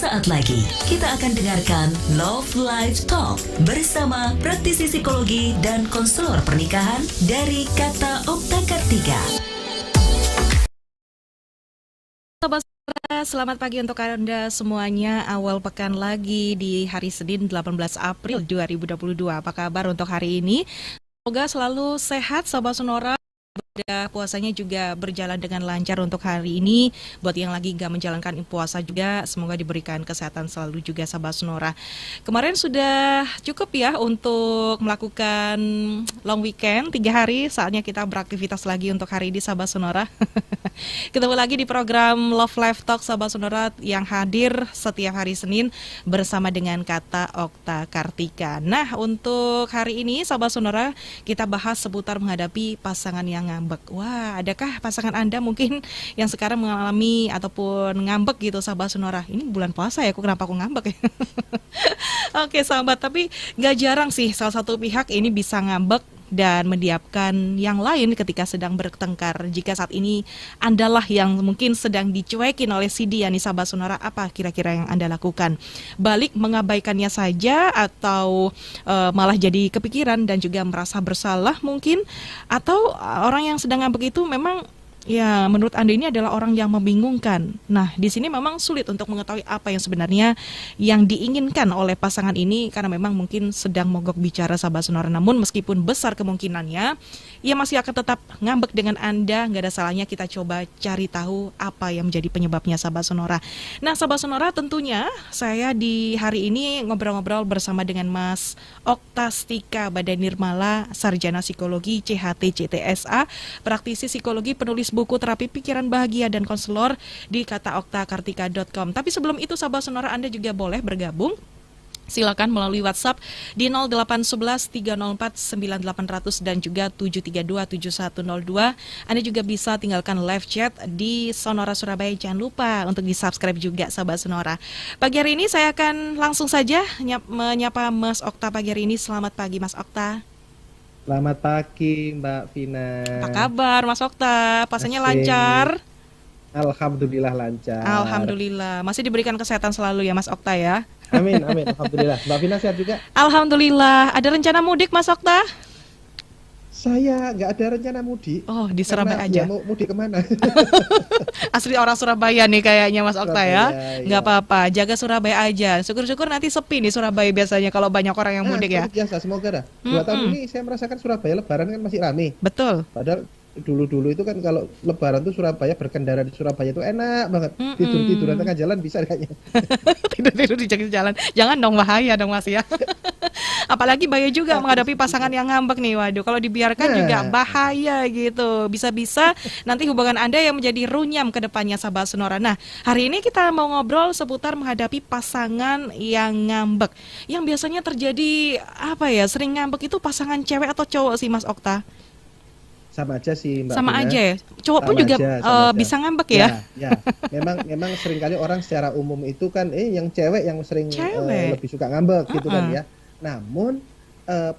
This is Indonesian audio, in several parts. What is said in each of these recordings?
Sesaat lagi kita akan dengarkan Love Life Talk bersama praktisi psikologi dan konselor pernikahan dari Kata Okta Kartika. Selamat pagi untuk Anda semuanya. Awal pekan lagi di hari Senin 18 April 2022. Apa kabar untuk hari ini? Semoga selalu sehat Sobat Sonora. Puasanya juga berjalan dengan lancar untuk hari ini. Buat yang lagi gak menjalankan puasa juga, semoga diberikan kesehatan selalu juga Sobat Sonora. Kemarin sudah cukup ya untuk melakukan long weekend 3 hari. Saatnya kita beraktivitas lagi untuk hari ini Sobat Sonora. Ketemu lagi di program Love Life Talk Sobat Sonora yang hadir setiap hari Senin bersama dengan Kata Okta Kartika. Nah, untuk hari ini Sobat Sonora, kita bahas seputar menghadapi pasangan yang ngambek. Wah, adakah pasangan Anda mungkin yang sekarang mengalami ataupun ngambek gitu Sobat Sonora? Ini bulan puasa ya, kenapa aku ngambek ya? Oke sahabat, tapi gak jarang sih salah satu pihak ini bisa ngambek dan mendiamkan yang lain ketika sedang bertengkar. Jika saat ini Andalah yang mungkin sedang dicuekin oleh si dia nih Sobat Sonora, apa kira-kira yang Anda lakukan? Balik mengabaikannya saja atau malah jadi kepikiran dan juga merasa bersalah mungkin? Atau orang yang sedang ngambek itu memang ya menurut Anda ini adalah orang yang membingungkan. Nah, di sini memang sulit untuk mengetahui apa yang sebenarnya yang diinginkan oleh pasangan ini karena memang mungkin sedang mogok bicara Sobat Sonora. Namun meskipun besar kemungkinannya ia masih akan tetap ngambek dengan Anda, nggak ada salahnya kita coba cari tahu apa yang menjadi penyebabnya Sobat Sonora. Nah, Sobat Sonora, tentunya saya di hari ini ngobrol-ngobrol bersama dengan Mas Oktastika Badanirmala, Sarjana Psikologi CHT CTSA, praktisi psikologi, penulis buku Terapi Pikiran Bahagia dan konselor di kataoktakartika.com. Tapi sebelum itu Sobat Sonora, Anda juga boleh bergabung. Silakan melalui WhatsApp di 0811 304 9800 dan juga 732 7102. Anda juga bisa tinggalkan live chat di Sonora Surabaya. Jangan lupa untuk di-subscribe juga Sobat Sonora. Pagi hari ini saya akan langsung saja menyapa Mas Okta pagi hari ini. Selamat pagi Mas Okta. Selamat pagi Mbak Vina. Apa kabar Mas Okta? Puasanya lancar? Alhamdulillah lancar. Alhamdulillah. Masih diberikan kesehatan selalu ya Mas Okta ya? Amin, amin. Alhamdulillah. Mbak Vina sehat juga? Alhamdulillah. Ada rencana mudik Mas Okta? Saya nggak ada rencana mudik. Oh, di Surabaya aja? Ya, mau mudik kemana? Asli orang Surabaya nih kayaknya Mas Okta ya? Nggak ya. apa-apa, jaga Surabaya aja. Syukur-syukur nanti sepi nih Surabaya biasanya kalau banyak orang yang mudik ya. Biasa, semoga dah. 2 tahun ini saya merasakan Surabaya Lebaran kan masih rame. Betul. Padahal dulu-dulu itu kan kalau Lebaran tuh Surabaya, berkendara di Surabaya itu enak banget. Tidur-tiduran tengah jalan bisa kayaknya. Tidur-tidur di jalan jalan. Jangan dong, bahaya dong Mas ya. Apalagi bahaya juga menghadapi pasangan yang ngambek nih. Waduh, kalau dibiarkan juga bahaya gitu. Bisa-bisa nanti hubungan Anda yang menjadi runyam ke depannya Sobat Sonora. Nah, hari ini kita mau ngobrol seputar menghadapi pasangan yang ngambek. Yang biasanya terjadi apa ya? Sering ngambek itu pasangan cewek atau cowok sih Mas Okta? Sama aja sih Mbak Sama Vina. aja ya? Cowok pun juga bisa ngambek ya? Ya. Memang seringkali orang secara umum itu kan yang cewek yang sering lebih suka ngambek gitu kan ya. Namun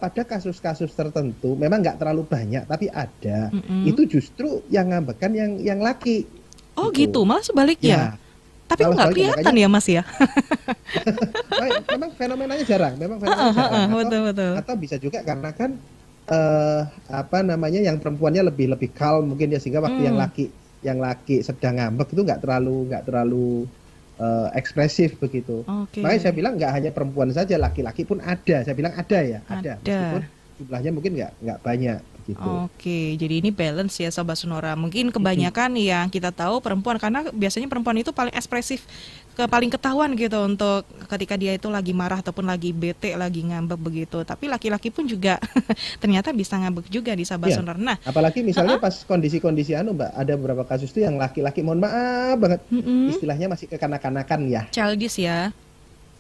pada kasus-kasus tertentu memang nggak terlalu banyak tapi ada. Itu justru yang ngambekan yang laki. Oh gitu, malah sebaliknya. Tapi kok nggak kelihatan ya Mas ya? Memang fenomenanya jarang. Betul. Atau bisa juga karena kan yang perempuannya lebih calm mungkin ya, sehingga waktu yang laki sedang ngambek itu nggak terlalu ekspresif begitu. Makanya saya bilang nggak hanya perempuan saja, laki-laki pun ada. Saya bilang ada meskipun jumlahnya mungkin nggak banyak gitu. Oke, jadi ini balance ya Sobat Sonora. Mungkin kebanyakan yang kita tahu perempuan, karena biasanya perempuan itu paling ekspresif, paling ketahuan gitu untuk ketika dia itu lagi marah ataupun lagi bete, lagi ngambek begitu. Tapi laki-laki pun juga ternyata bisa ngambek juga di Sobat Sonora. Nah, apalagi misalnya pas kondisi-kondisi Mbak, ada beberapa kasus tuh yang laki-laki mohon maaf banget, istilahnya masih kekanak-kanakan ya. Childish ya.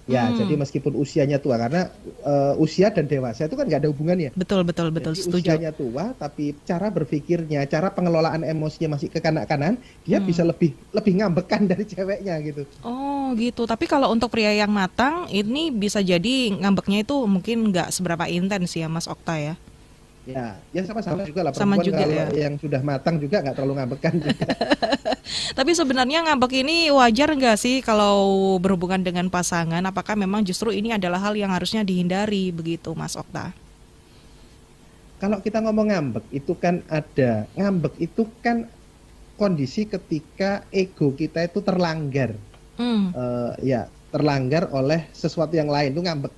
Ya, jadi meskipun usianya tua, karena usia dan dewasa itu kan nggak ada hubungannya. Betul, jadi setuju. Usianya tua, tapi cara berpikirnya, cara pengelolaan emosinya masih kekanak-kanakan, dia bisa lebih ngambekan dari ceweknya gitu. Oh gitu, tapi kalau untuk pria yang matang, ini bisa jadi ngambeknya itu mungkin nggak seberapa intens ya Mas Okta ya? Ya sama-sama juga lah, perempuan juga, kalau yang sudah matang juga nggak terlalu ngambekan juga. Tapi sebenarnya ngambek ini wajar nggak sih kalau berhubungan dengan pasangan? Apakah memang justru ini adalah hal yang harusnya dihindari begitu, Mas Okta? Kalau kita ngomong ngambek itu kan kondisi ketika ego kita itu terlanggar. Ya, terlanggar oleh sesuatu yang lain, itu ngambek.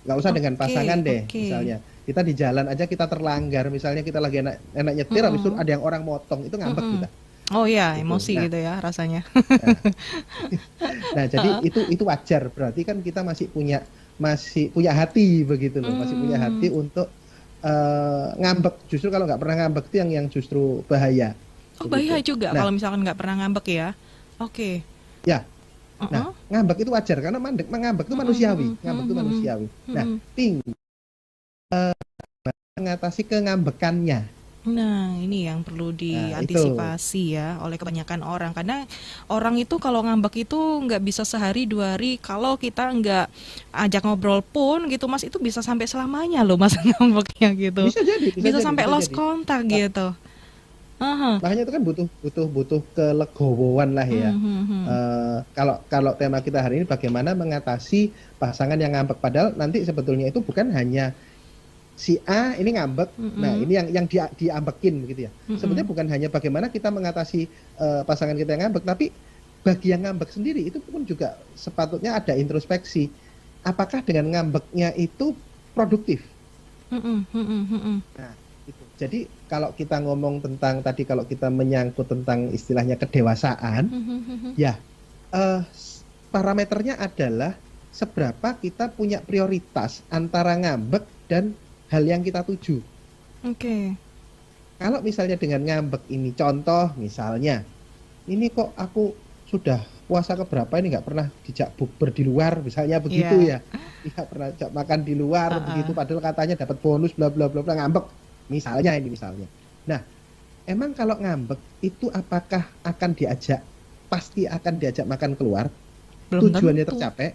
Nggak usah dengan pasangan deh, misalnya. Kita di jalan aja kita terlanggar, misalnya kita lagi enak nyetir, habis itu ada yang orang motong, itu ngambek kita. Oh ya, gitu. Emosi gitu ya rasanya. Nah, jadi itu wajar, berarti kan kita masih punya hati begitu loh, masih punya hati untuk ngambek. Justru kalau nggak pernah ngambek itu yang justru bahaya. Oh, bahaya juga kalau misalkan nggak pernah ngambek ya. Oke. Ya. Nah, ngambek itu wajar karena ngambek itu manusiawi. Ngambek itu manusiawi. Nah, tinggal mengatasi kengambekannya. Nah, ini yang perlu diantisipasi ya oleh kebanyakan orang. Karena orang itu kalau ngambek itu nggak bisa sehari 2 hari. Kalau kita nggak ajak ngobrol pun gitu, Mas, itu bisa sampai selamanya loh, Mas, ngambeknya gitu. Bisa sampai lost kontak gitu. Makanya itu kan butuh kelegowoan lah ya. Kalau tema kita hari ini bagaimana mengatasi pasangan yang ngambek, padahal nanti sebetulnya itu bukan hanya si A ini ngambek, nah ini yang diambekin begitu ya. Sebetulnya bukan hanya bagaimana kita mengatasi pasangan kita yang ngambek, tapi bagi yang ngambek sendiri itu pun juga sepatutnya ada introspeksi. Apakah dengan ngambeknya itu produktif? Nah, itu. Jadi kalau kita ngomong tentang tadi, kalau kita menyangkut tentang istilahnya kedewasaan, ya parameternya adalah seberapa kita punya prioritas antara ngambek dan hal yang kita tuju. Kalau misalnya dengan ngambek ini, contoh misalnya, ini kok aku sudah puasa keberapa ini nggak pernah dijak bukber di luar, misalnya begitu ya, nggak pernah dijak makan di luar begitu, padahal katanya dapat bonus bla bla bla bla, ngambek. Misalnya. Nah, emang kalau ngambek itu apakah pasti akan diajak makan keluar? Tujuannya tercapai?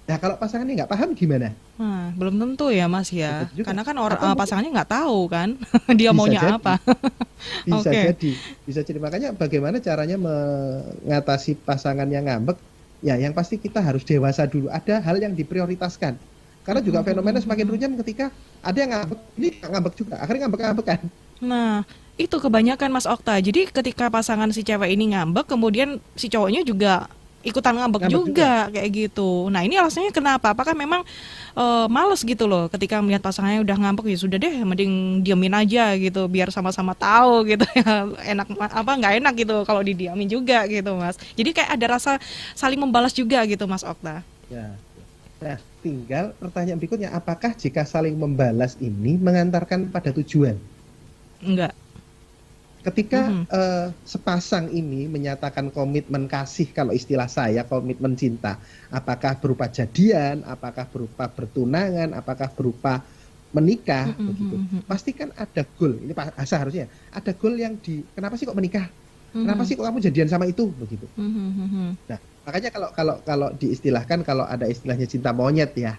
Nah, kalau pasangannya nggak paham gimana? Nah, belum tentu ya, Mas ya. Karena kan pasangannya nggak tahu kan dia maunya apa. Bisa jadi. Makanya bagaimana caranya mengatasi pasangan yang ngambek? Ya, yang pasti kita harus dewasa dulu. Ada hal yang diprioritaskan. Karena juga fenomena semakin runyam ketika ada yang ngambek, ini ngambek juga, akhirnya ngambek-ngambekan. Nah, itu kebanyakan, Mas Okta. Jadi ketika pasangan si cewek ini ngambek, kemudian si cowoknya juga ikutan ngambek juga kayak gitu. Nah, ini alasannya kenapa? Apakah memang males gitu loh ketika melihat pasangannya udah ngambek, ya sudah deh, mending diamin aja gitu biar sama-sama tahu gitu ya. Nggak enak gitu kalau didiamin juga gitu, Mas. Jadi kayak ada rasa saling membalas juga gitu, Mas Okta. Ya. Nah, tinggal pertanyaan berikutnya, apakah jika saling membalas ini mengantarkan pada tujuan? Enggak. Ketika sepasang ini menyatakan komitmen kasih, kalau istilah saya komitmen cinta, apakah berupa jadian, apakah berupa bertunangan, apakah berupa menikah, begitu. Pasti kan ada goal. Ini seharusnya ada goal yang kenapa sih kok menikah? Kenapa sih kok kamu jadian sama itu, begitu. Nah, makanya kalau diistilahkan, kalau ada istilahnya cinta monyet ya,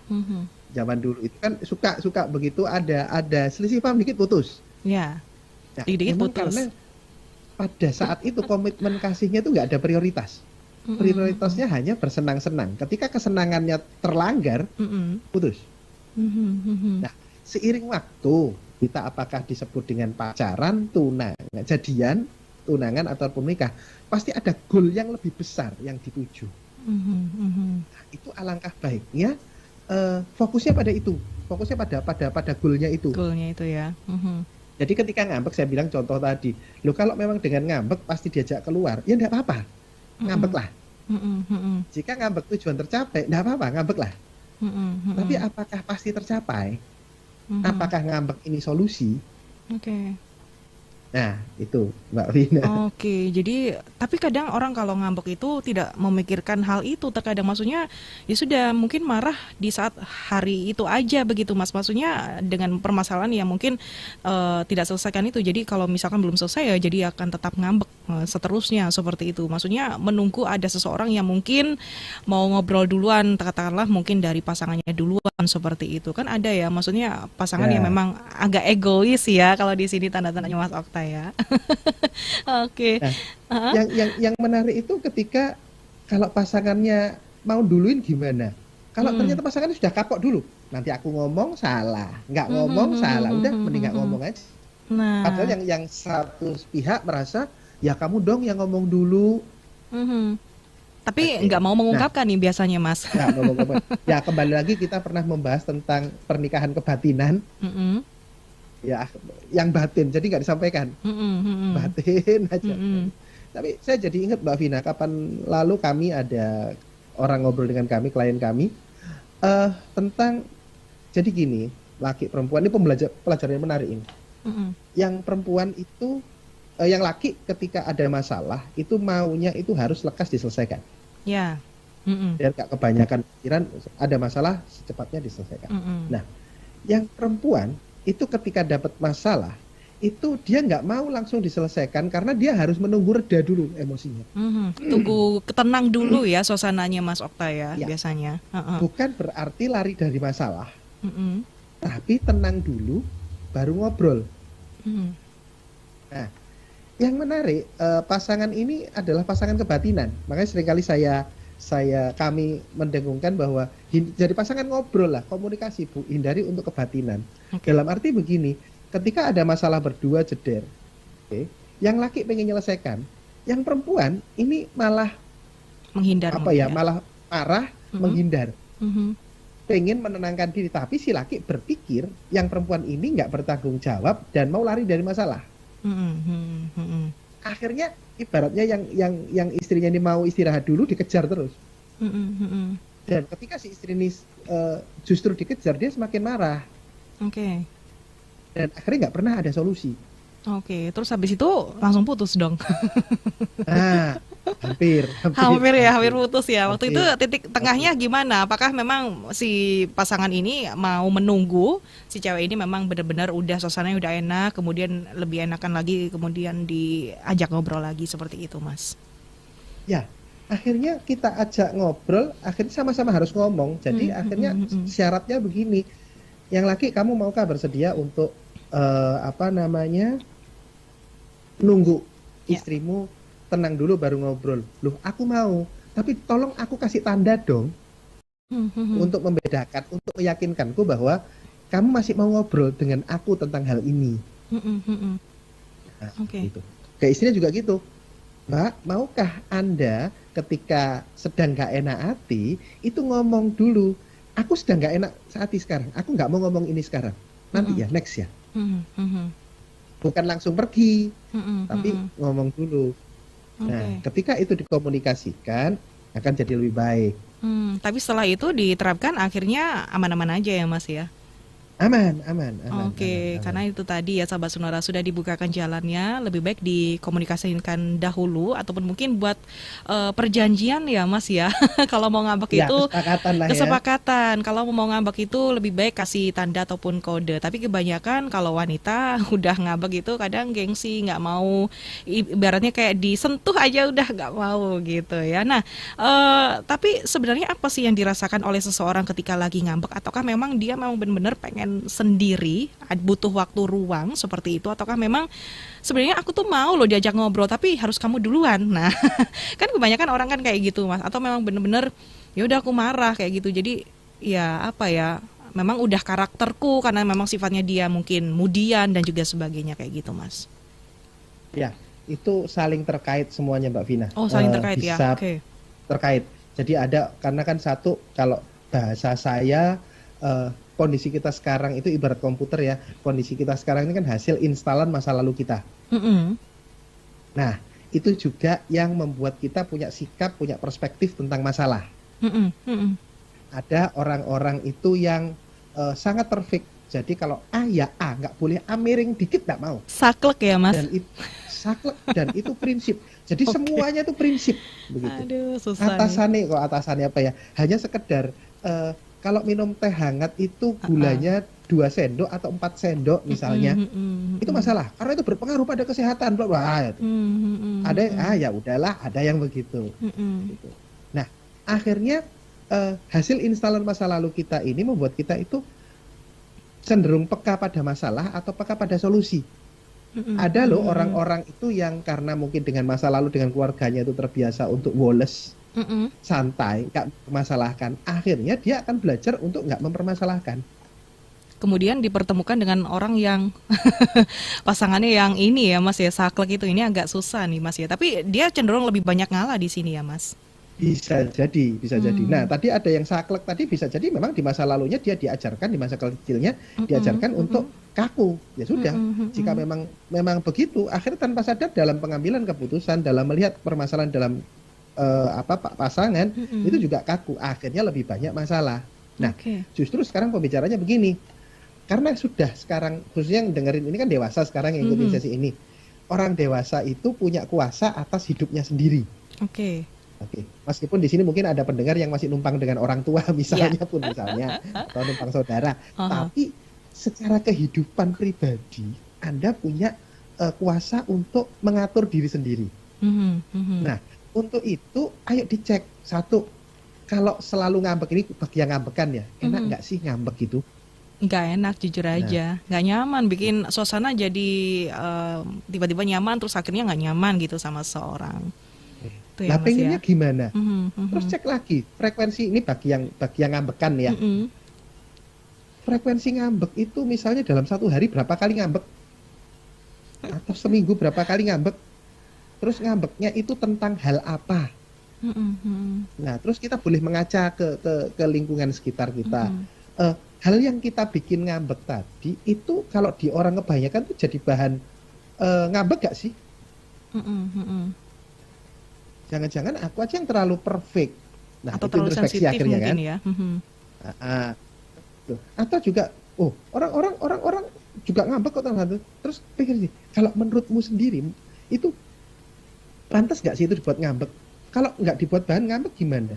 zaman dulu itu kan suka begitu, ada selisih paham dikit putus. Ya. Nah, karena pada saat itu komitmen kasihnya itu nggak ada prioritas. Prioritasnya hanya bersenang-senang. Ketika kesenangannya terlanggar, putus. Nah, seiring waktu kita apakah disebut dengan pacaran, jadian, tunangan ataupun nikah, pasti ada goal yang lebih besar yang dituju. Nah, itu alangkah baiknya fokusnya pada itu, fokusnya pada goalnya itu. Goalnya itu ya. Jadi ketika ngambek, saya bilang contoh tadi, kalau memang dengan ngambek pasti diajak keluar, ya enggak apa-apa, ngambeklah. Jika ngambek tujuan tercapai, enggak apa-apa, ngambeklah. Tapi apakah pasti tercapai? Apakah ngambek ini solusi? Nah, itu Mbak Vina. Jadi tapi kadang orang kalau ngambek itu tidak memikirkan hal itu. Terkadang maksudnya ya sudah, mungkin marah di saat hari itu aja begitu, Mas. Maksudnya dengan permasalahan yang mungkin tidak selesaikan itu. Jadi kalau misalkan belum selesai ya jadi akan tetap ngambek seterusnya seperti itu. Maksudnya menunggu ada seseorang yang mungkin mau ngobrol duluan, katakanlah mungkin dari pasangannya duluan seperti itu. Kan ada ya, maksudnya pasangan yang memang agak egois ya kalau di sini tanda-tandanya Mas Okta ya. Oke. Nah, yang menarik itu ketika kalau pasangannya mau duluin gimana? Kalau ternyata pasangannya sudah kapok dulu, nanti aku ngomong salah, nggak ngomong salah, udah mending nggak ngomong aja. Nah. Padahal yang satu pihak merasa ya kamu dong yang ngomong dulu. Tapi nggak mau mengungkapkan nih biasanya Mas. Nggak mau mengungkapkan. Ya kembali lagi kita pernah membahas tentang pernikahan kebatinan. Ya yang batin, jadi nggak disampaikan. Batin aja. Tapi saya jadi ingat Mbak Vina, kapan lalu kami ada orang ngobrol dengan kami, klien kami, tentang, jadi gini, laki perempuan ini pelajaran yang menarik ini. Yang perempuan itu, yang laki ketika ada masalah itu maunya itu harus lekas diselesaikan. Ya. Biar gak kebanyakan pikiran, ada masalah secepatnya diselesaikan. Nah, yang perempuan itu ketika dapat masalah itu dia nggak mau langsung diselesaikan karena dia harus menunggu reda dulu emosinya. Tunggu tenang dulu ya suasananya Mas Okta ya biasanya. Bukan berarti lari dari masalah, tapi tenang dulu baru ngobrol. Nah, yang menarik pasangan ini adalah pasangan kebatinan. Makanya seringkali kami mendengungkan bahwa jadi pasangan ngobrol lah, komunikasi Bu, hindari untuk kebatinan. Dalam arti begini, ketika ada masalah berdua jeder, yang laki pengen menyelesaikan, yang perempuan ini malah menghindar, malah marah, menghindar, pengen menenangkan diri. Tapi si laki berpikir yang perempuan ini nggak bertanggung jawab dan mau lari dari masalah. Akhirnya ibaratnya yang istrinya ini mau istirahat dulu dikejar terus. Dan ketika si istri ini justru dikejar, dia semakin marah. Dan akhirnya nggak pernah ada solusi. Terus habis itu langsung putus dong. Hampir putus ya. Waktu itu titik tengahnya gimana? Apakah memang si pasangan ini mau menunggu si cewek ini memang benar-benar udah suasananya udah enak, kemudian lebih enakan lagi, kemudian diajak ngobrol lagi seperti itu, Mas? Ya, akhirnya kita ajak ngobrol, akhirnya sama-sama harus ngomong. Jadi akhirnya syaratnya begini, yang laki kamu maukah bersedia untuk nunggu istrimu tenang dulu baru ngobrol. Loh, aku mau, tapi tolong aku kasih tanda dong untuk membedakan, untuk meyakinkanku bahwa kamu masih mau ngobrol dengan aku tentang hal ini. Gitu. Kayak istrinya juga gitu. Mbak, maukah Anda ketika sedang gak enak hati itu ngomong dulu, aku sedang gak enak hati sekarang, aku gak mau ngomong ini sekarang, nanti ya, next ya. Bukan langsung pergi, tapi ngomong dulu. Nah, ketika itu dikomunikasikan akan jadi lebih baik. Tapi setelah itu diterapkan akhirnya aman-aman aja ya Mas ya? Aman. Karena itu tadi ya sahabat Sonora sudah dibukakan jalannya, lebih baik dikomunikasikan dahulu ataupun mungkin buat perjanjian ya Mas ya. Kalau mau ngambek itu kesepakatan. Kalau mau ngambek itu lebih baik kasih tanda ataupun kode. Tapi kebanyakan kalau wanita udah ngambek itu kadang gengsi, nggak mau, ibaratnya kayak disentuh aja udah nggak mau gitu ya. Nah, tapi sebenarnya apa sih yang dirasakan oleh seseorang ketika lagi ngambek, ataukah memang dia memang benar-benar pengen sendiri, butuh waktu ruang seperti itu, ataukah memang sebenarnya aku tuh mau loh diajak ngobrol tapi harus kamu duluan. Nah, kan kebanyakan orang kan kayak gitu Mas, atau memang bener-bener ya udah aku marah kayak gitu. Jadi ya apa ya, memang udah karakterku karena memang sifatnya dia mungkin mudian dan juga sebagainya kayak gitu Mas. Ya, itu saling terkait semuanya Mbak Vina. Oh, saling terkait ya. Oke. Terkait. Jadi ada, karena kan satu, kalau bahasa saya kondisi kita sekarang itu ibarat komputer ya. Kondisi kita sekarang ini kan hasil instalan masa lalu kita. Nah, itu juga yang membuat kita punya sikap, punya perspektif tentang masalah. Ada orang-orang itu yang sangat perfect. Jadi kalau A ya A, nggak boleh A miring dikit, nggak mau. Saklek ya Mas? Dan itu prinsip. Jadi semuanya itu prinsip begitu. Aduh, susah. Atasannya apa ya? Hanya sekedar kalau minum teh hangat itu gulanya 2 sendok atau 4 sendok misalnya, itu masalah karena itu berpengaruh pada kesehatan. Wah, ada ya udahlah, ada yang begitu. Gitu. Nah, akhirnya hasil instalan masa lalu kita ini membuat kita itu cenderung peka pada masalah atau peka pada solusi. Ada loh orang-orang itu yang karena mungkin dengan masa lalu dengan keluarganya itu terbiasa untuk woles, santai, nggak mempermasalahkan. Akhirnya dia akan belajar untuk nggak mempermasalahkan. Kemudian dipertemukan dengan orang yang pasangannya yang ini ya Mas ya, saklek itu, ini agak susah nih Mas ya. Tapi dia cenderung lebih banyak ngalah di sini ya Mas. Bisa jadi. Nah, tadi ada yang saklek tadi, bisa jadi memang di masa lalunya dia diajarkan, di masa kecilnya diajarkan untuk kaku. Ya sudah, jika memang begitu, akhirnya tanpa sadar dalam pengambilan keputusan, dalam melihat permasalahan dalam pasangan, itu juga kaku. Akhirnya lebih banyak masalah. Nah, justru sekarang pembicaranya begini. Karena sudah sekarang, khususnya yang dengerin ini kan dewasa sekarang yang ikutin sesi ini. Orang dewasa itu punya kuasa atas hidupnya sendiri. Oke. Meskipun di sini mungkin ada pendengar yang masih numpang dengan orang tua misalnya atau numpang saudara. Tapi secara kehidupan pribadi, Anda punya kuasa untuk mengatur diri sendiri. Nah, untuk itu ayo dicek. Satu, kalau selalu ngambek, ini bagi yang ngambekan ya, enak nggak sih ngambek gitu? Nggak enak, jujur aja. Nggak nyaman, bikin suasana jadi tiba-tiba nyaman, terus akhirnya nggak nyaman gitu sama seorang. Nah, pengennya gimana? Terus cek lagi frekuensi ini bagi yang ngambekan ya. Frekuensi ngambek itu misalnya dalam 1 hari berapa kali ngambek? Atau seminggu berapa kali ngambek? Terus ngambeknya itu tentang hal apa? Nah, terus kita boleh mengaca ke lingkungan sekitar kita. Hal yang kita bikin ngambek tadi itu kalau di orang kebanyakan tuh jadi bahan ngambek gak sih? Jangan-jangan aku aja yang terlalu perfect. Nah, atau itu terlalu introspeksi sensitif akhirnya mungkin kan? Ya. Atau juga, orang juga ngambek kok terus. Terus pikir sih, kalau menurutmu sendiri itu pantas nggak sih itu dibuat ngambek? Kalau nggak dibuat bahan ngambek gimana?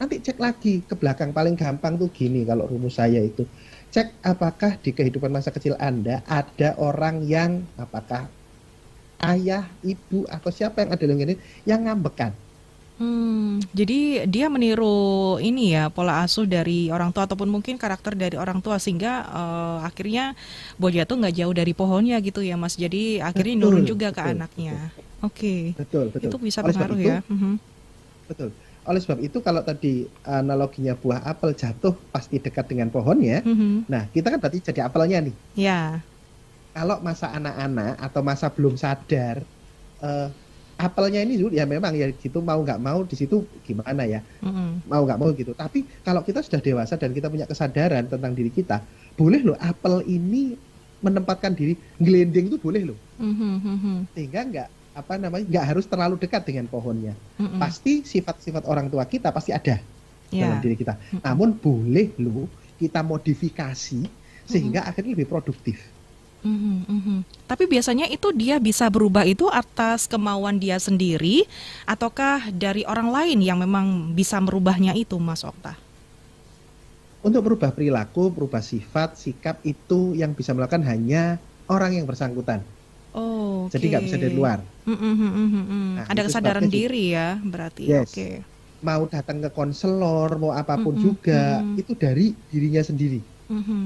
Nanti cek lagi ke belakang. Paling gampang tuh gini kalau rumus saya itu. Cek apakah di kehidupan masa kecil Anda ada orang yang apakah ayah, ibu, atau siapa yang ada yang ngambekan. Jadi dia meniru ini ya, pola asuh dari orang tua ataupun mungkin karakter dari orang tua sehingga akhirnya buah jatuh nggak jauh dari pohonnya gitu ya Mas. Jadi akhirnya nurun juga ke anaknya. Betul. Itu bisa pengaruh ya. Betul. Oleh sebab itu kalau tadi analoginya buah apel jatuh pasti dekat dengan pohonnya. Nah, kita kan berarti jadi apelnya nih. Ya. Kalau masa anak-anak atau masa belum sadar, apelnya ini ya memang ya gitu, mau nggak mau di situ gimana ya, mau nggak mau gitu. Tapi kalau kita sudah dewasa dan kita punya kesadaran tentang diri kita, boleh loh apel ini menempatkan diri, ngelending itu boleh loh. Sehingga nggak harus terlalu dekat dengan pohonnya. Pasti sifat-sifat orang tua kita pasti ada dalam diri kita. Namun boleh loh kita modifikasi sehingga akhirnya lebih produktif. Tapi biasanya itu dia bisa berubah itu atas kemauan dia sendiri ataukah dari orang lain yang memang bisa merubahnya itu Mas Okta? Untuk merubah perilaku, merubah sifat, sikap itu yang bisa melakukan hanya orang yang bersangkutan. Jadi nggak bisa dari luar. Nah, ada kesadaran diri ya berarti. Yes. Mau datang ke konselor, mau apapun juga itu dari dirinya sendiri.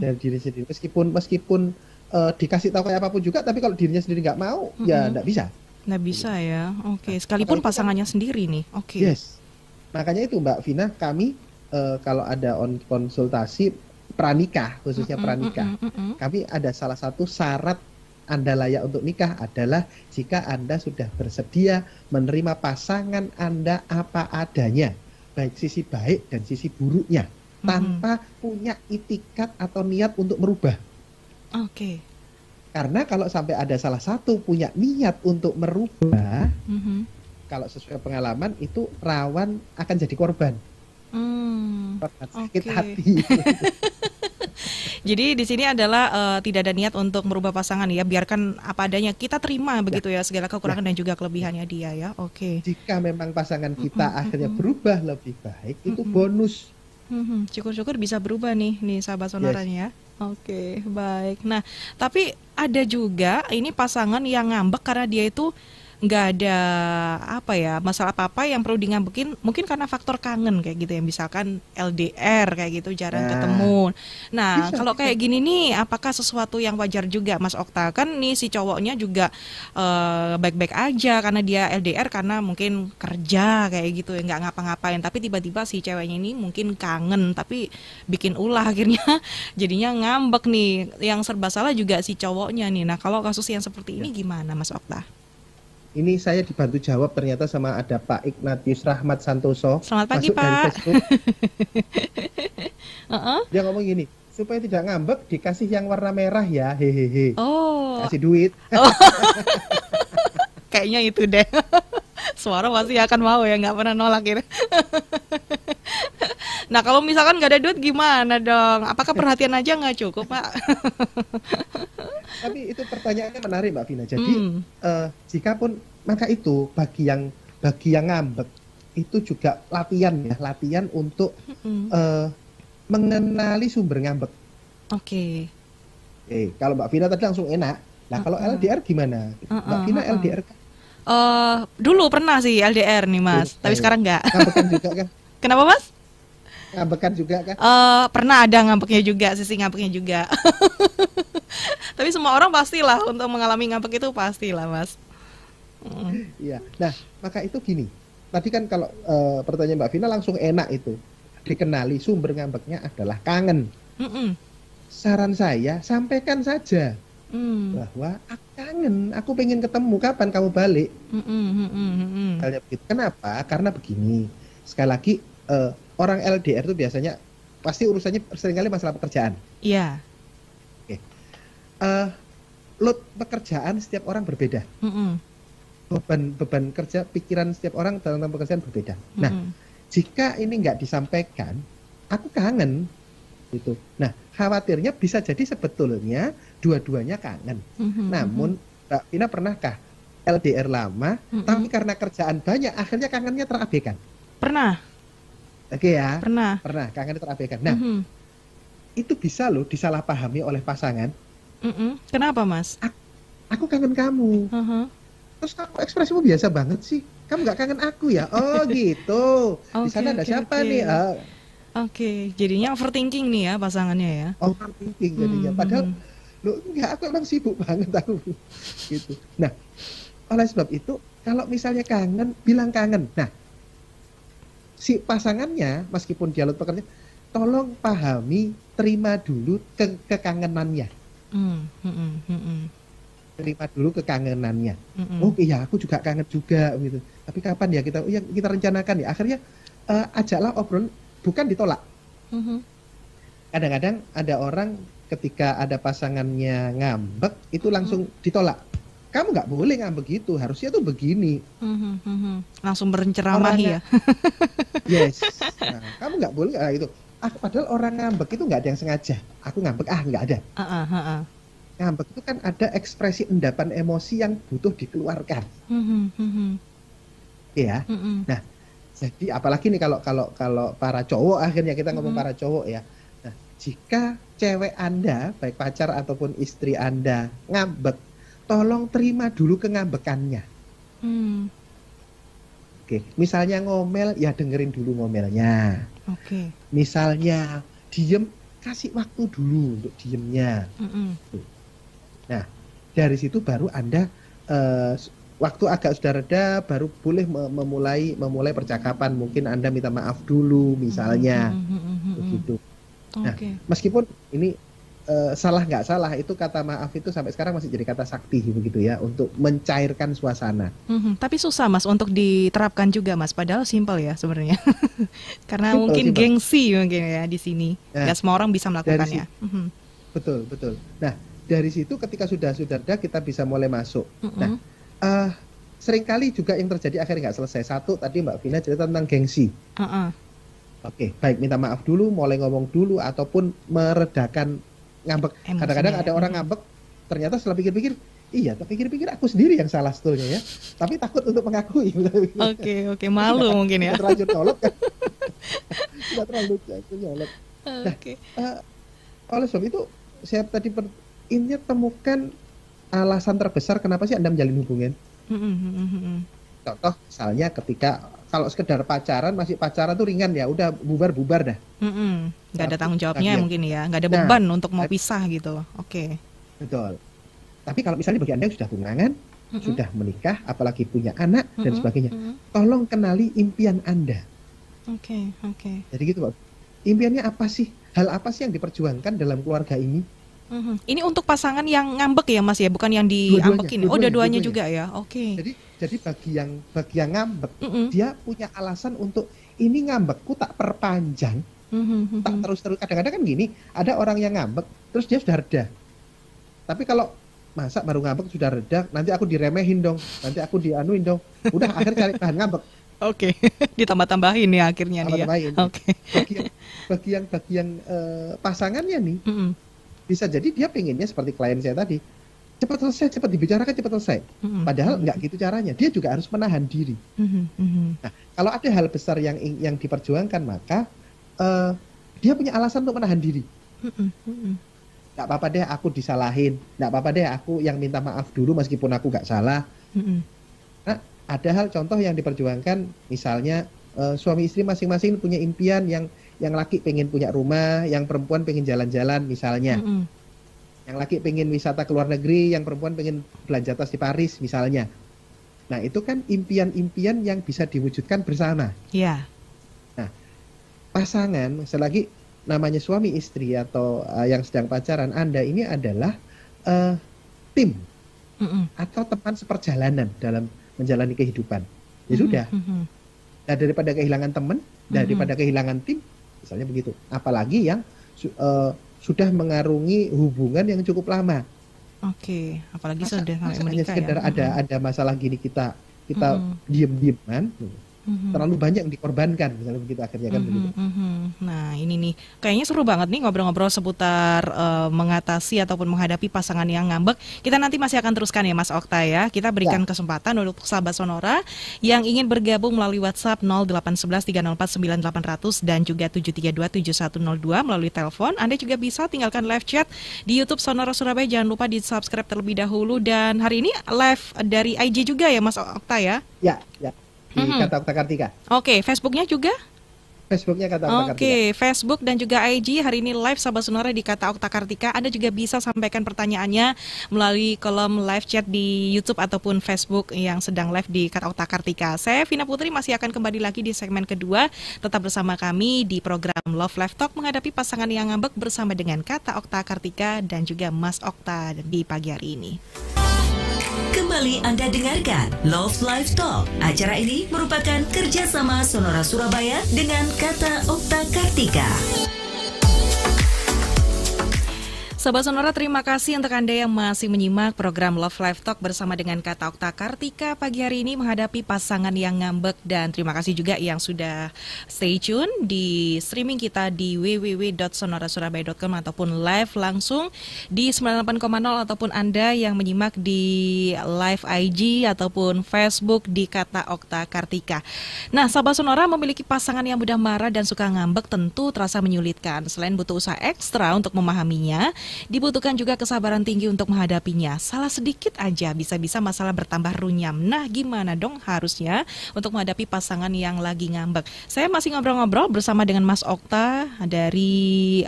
Dari diri sendiri. Meskipun dikasih tahu kayak apapun juga, tapi kalau dirinya sendiri nggak mau, ya nggak bisa. Nggak bisa ya. Sekalipun pasangannya sendiri nih. Yes. Makanya itu Mbak Vina, kami kalau ada konsultasi pranikah, khususnya pranikah, kami ada salah satu syarat Anda layak untuk nikah adalah jika Anda sudah bersedia menerima pasangan Anda apa adanya, baik sisi baik dan sisi buruknya, tanpa punya itikat atau niat untuk merubah. Karena kalau sampai ada salah satu punya niat untuk merubah, kalau sesuai pengalaman itu rawan akan jadi korban. Sakit hati. Jadi di sini adalah tidak ada niat untuk merubah pasangan ya, biarkan apa adanya, kita terima begitu ya segala kekurangan dan juga kelebihannya dia ya. Oke. Jika memang pasangan kita akhirnya berubah lebih baik, itu bonus. Syukur-syukur bisa berubah nih sahabat sonoranya ya. Oke, baik. Nah, tapi ada juga ini pasangan yang ngambek karena dia itu nggak ada masalah apa-apa yang perlu dingambekin, mungkin karena faktor kangen kayak gitu ya, misalkan LDR kayak gitu, jarang ketemu. Nah, kalau kayak gini nih, apakah sesuatu yang wajar juga Mas Okta? Kan nih si cowoknya juga baik-baik aja karena dia LDR karena mungkin kerja kayak gitu ya, nggak ngapa-ngapain, tapi tiba-tiba si ceweknya ini mungkin kangen tapi bikin ulah akhirnya jadinya ngambek nih, yang serba salah juga si cowoknya nih. Nah, kalau kasus yang seperti ini gimana Mas Okta? Ini saya dibantu jawab ternyata sama ada Pak Ignatius Rahmat Santoso. Selamat pagi Pak. Dia ngomong gini, supaya tidak ngambek dikasih yang warna merah ya, hehehe. Oh. Kasih duit. Kayaknya itu deh. Suara pasti akan mau ya, nggak pernah nolak gitu. Nah, kalau misalkan nggak ada duit gimana dong? Apakah perhatian aja nggak cukup, Pak? Tapi itu pertanyaannya menarik, Mbak Vina. Jadi jika pun maka itu bagi yang ngambek itu juga latihan untuk mengenali sumber ngambek. Oke. Kalau Mbak Vina tadi langsung enak. Nah, kalau LDR gimana? Mbak Vina LDR kan? Dulu pernah sih LDR nih Mas, tapi sekarang nggak. Ngambekan juga kan? Kenapa Mas? Ngambekan juga kan? Pernah ada ngambeknya juga, sisi ngambeknya juga. Tapi semua orang pastilah untuk mengalami ngambek itu pastilah Mas. Iya. Nah, maka itu gini. Tadi kan kalau pertanyaan Mbak Vina langsung enak itu. Dikenali sumber ngambeknya adalah kangen. Saran saya, sampaikan saja bahwa aku kangen, aku pengen ketemu, kapan kamu balik? Misalnya begitu. Kenapa? Karena begini. Sekali lagi, orang LDR itu biasanya pasti urusannya seringkali masalah pekerjaan. Iya. Load pekerjaan setiap orang berbeda. Beban kerja, pikiran setiap orang tentang pekerjaan berbeda. Nah, jika ini nggak disampaikan, aku kangen, gitu. Nah, khawatirnya bisa jadi sebetulnya dua-duanya kangen. Namun, Mbak Vina pernahkah LDR lama, tapi karena kerjaan banyak, akhirnya kangennya terabaikan? Pernah. Oke ya. Pernah, kangennya terabaikan. Nah, itu bisa loh disalahpahami oleh pasangan. Kenapa Mas? Aku kangen kamu. Terus kamu ekspresimu biasa banget sih. Kamu nggak kangen aku ya? Oh gitu. Di sana ada siapa nih? Oke, jadinya overthinking nih ya pasangannya ya. Overthinking jadinya. Padahal enggak, aku emang sibuk banget aku. Gitu. Nah, oleh sebab itu kalau misalnya kangen, bilang kangen. Nah, si pasangannya meskipun dia pekerja, tolong pahami, terima dulu kekangenannya. Terima dulu kekangenannya. Oh iya, aku juga kangen juga gitu. Tapi kapan ya kita rencanakan ya. Akhirnya ajaklah obrolan, bukan ditolak. Kadang-kadang ada orang ketika ada pasangannya ngambek itu langsung ditolak. Kamu nggak boleh ngambek gitu, harusnya tuh begini. Langsung berceramahi ya. Yes. Nah, kamu nggak boleh itu. Padahal orang ngambek itu nggak ada yang sengaja. Aku ngambek, nggak ada. Ngambek itu kan ada ekspresi endapan emosi yang butuh dikeluarkan. Ya. Nah, jadi apalagi nih kalau para cowok, akhirnya kita ngomong para cowok ya. Nah, jika cewek Anda, baik pacar ataupun istri Anda ngambek, tolong terima dulu kengambekannya. Oke, misalnya ngomel, ya dengerin dulu ngomelnya. Oke. Misalnya diem, kasih waktu dulu untuk diemnya. Nah, dari situ baru Anda waktu agak sudah reda, baru boleh memulai percakapan. Mungkin Anda minta maaf dulu, misalnya, begitu. Nah, meskipun ini salah nggak salah, itu kata maaf itu sampai sekarang masih jadi kata sakti begitu ya, untuk mencairkan suasana. Tapi susah Mas untuk diterapkan juga Mas, padahal simpel ya sebenarnya. Karena mungkin gengsi mungkin ya di sini. Nggak semua orang bisa melakukannya. Betul. Nah, dari situ ketika sudah ada, kita bisa mulai masuk. Nah, seringkali juga yang terjadi akhirnya nggak selesai. Satu, tadi Mbak Vina cerita tentang gengsi. Oke, baik minta maaf dulu, mulai ngomong dulu, ataupun meredakan ngambek. Kadang-kadang ada orang ngambek, ternyata setelah pikir-pikir, iya, tapi pikir-pikir aku sendiri yang salah sebetulnya ya. Tapi takut untuk mengakui. Oke, malu mungkin ya. Tidak terlanjur nyolot kan. Tidak terlalu nyolot. Nah, oleh sebab itu, saya tadi intinya temukan alasan terbesar kenapa sih Anda menjalin hubungan. Contoh misalnya ketika kalau sekedar pacaran, masih pacaran tuh ringan ya, udah bubar-bubar dah. Nggak ada tanggung jawabnya mungkin ya, nggak ada beban untuk mau pisah gitu. Oke. Betul. Tapi kalau misalnya bagi Anda yang sudah tunangan, sudah menikah, apalagi punya anak dan sebagainya, tolong kenali impian Anda. Oke. Jadi gitu Pak. Impiannya apa sih? Hal apa sih yang diperjuangkan dalam keluarga ini? Ini untuk pasangan yang ngambek ya Mas ya, bukan yang diambekin. Dua-duanya juga ya. Oke. Jadi bagi yang ngambek, dia punya alasan untuk ini ngambekku tak perpanjang, tak terus-terus. Kadang-kadang kan gini, ada orang yang ngambek, terus dia sudah reda. Tapi kalau masa baru ngambek sudah reda, nanti aku diremehin dong, nanti aku dianuin dong. Udah akhirnya cari bahan ngambek. Oke. Ditambah-tambahin ya akhirnya nih ya. Oke. Bagi yang pasangannya nih, bisa jadi dia pengennya seperti klien saya tadi, cepat selesai, cepat dibicarakan, cepat selesai. Padahal nggak gitu caranya. Dia juga harus menahan diri. Nah, kalau ada hal besar yang diperjuangkan, maka dia punya alasan untuk menahan diri. Nggak apa-apa deh aku disalahin. Nggak apa-apa deh aku yang minta maaf dulu meskipun aku nggak salah. Nah, ada hal contoh yang diperjuangkan, misalnya suami istri masing-masing punya impian, yang laki pengen punya rumah, yang perempuan pengen jalan-jalan misalnya. Yang laki pengen wisata ke luar negeri, yang perempuan pengen belanja tas di Paris misalnya. Nah, itu kan impian-impian yang bisa diwujudkan bersama. Iya. Nah, pasangan, selagi namanya suami istri atau yang sedang pacaran, Anda ini adalah tim atau teman seperjalanan dalam menjalani kehidupan. Ya sudah. Nah, daripada kehilangan teman, daripada kehilangan tim, misalnya begitu. Apalagi yang sudah mengarungi hubungan yang cukup lama. Oke, apalagi sudah sampai hanya menikah sekedar ya. ada masalah gini kita diem-dieman, terlalu banyak yang dikorbankan, misalnya begitu akhirnya kan begitu. Nah ini nih, kayaknya seru banget nih ngobrol-ngobrol seputar mengatasi ataupun menghadapi pasangan yang ngambek. Kita nanti masih akan teruskan ya Mas Okta ya. Kita berikan kesempatan untuk sahabat Sonora yang ingin bergabung melalui WhatsApp 0811 304 9800 dan juga 732 7102 melalui telepon. Anda juga bisa tinggalkan live chat di YouTube Sonora Surabaya. Jangan lupa di subscribe terlebih dahulu. Dan hari ini live dari IG juga ya Mas Okta ya? Ya. Di Kata Okta Kartika. Oke, Facebooknya juga? Facebooknya Kata Okta Kartika. Oke, Facebook dan juga IG hari ini live sahabat Sonora di Kata Okta Kartika. Anda juga bisa sampaikan pertanyaannya melalui kolom live chat di YouTube ataupun Facebook yang sedang live di Kata Okta Kartika. Saya Vina Putri masih akan kembali lagi di segmen kedua. Tetap bersama kami di program Love Life Talk menghadapi pasangan yang ngambek bersama dengan Kata Okta Kartika dan juga Mas Okta di pagi hari ini. Kembali Anda dengarkan Love Life Talk. Acara ini merupakan kerjasama Sonora Surabaya dengan Kata Okta Kartika. Sobat Sonora, terima kasih untuk Anda yang masih menyimak program Love Life Talk bersama dengan Kata Okta Kartika pagi hari ini menghadapi pasangan yang ngambek. Dan terima kasih juga yang sudah stay tune di streaming kita di www.sonorasurabaya.com ataupun live langsung di 98,0 ataupun Anda yang menyimak di live IG ataupun Facebook di Kata Okta Kartika. Nah, Sobat Sonora, memiliki pasangan yang mudah marah dan suka ngambek tentu terasa menyulitkan. Selain butuh usaha ekstra untuk memahaminya, dibutuhkan juga kesabaran tinggi untuk menghadapinya. Salah sedikit aja bisa-bisa masalah bertambah runyam. Nah, gimana dong harusnya untuk menghadapi pasangan yang lagi ngambek? Saya masih ngobrol-ngobrol bersama dengan Mas Okta dari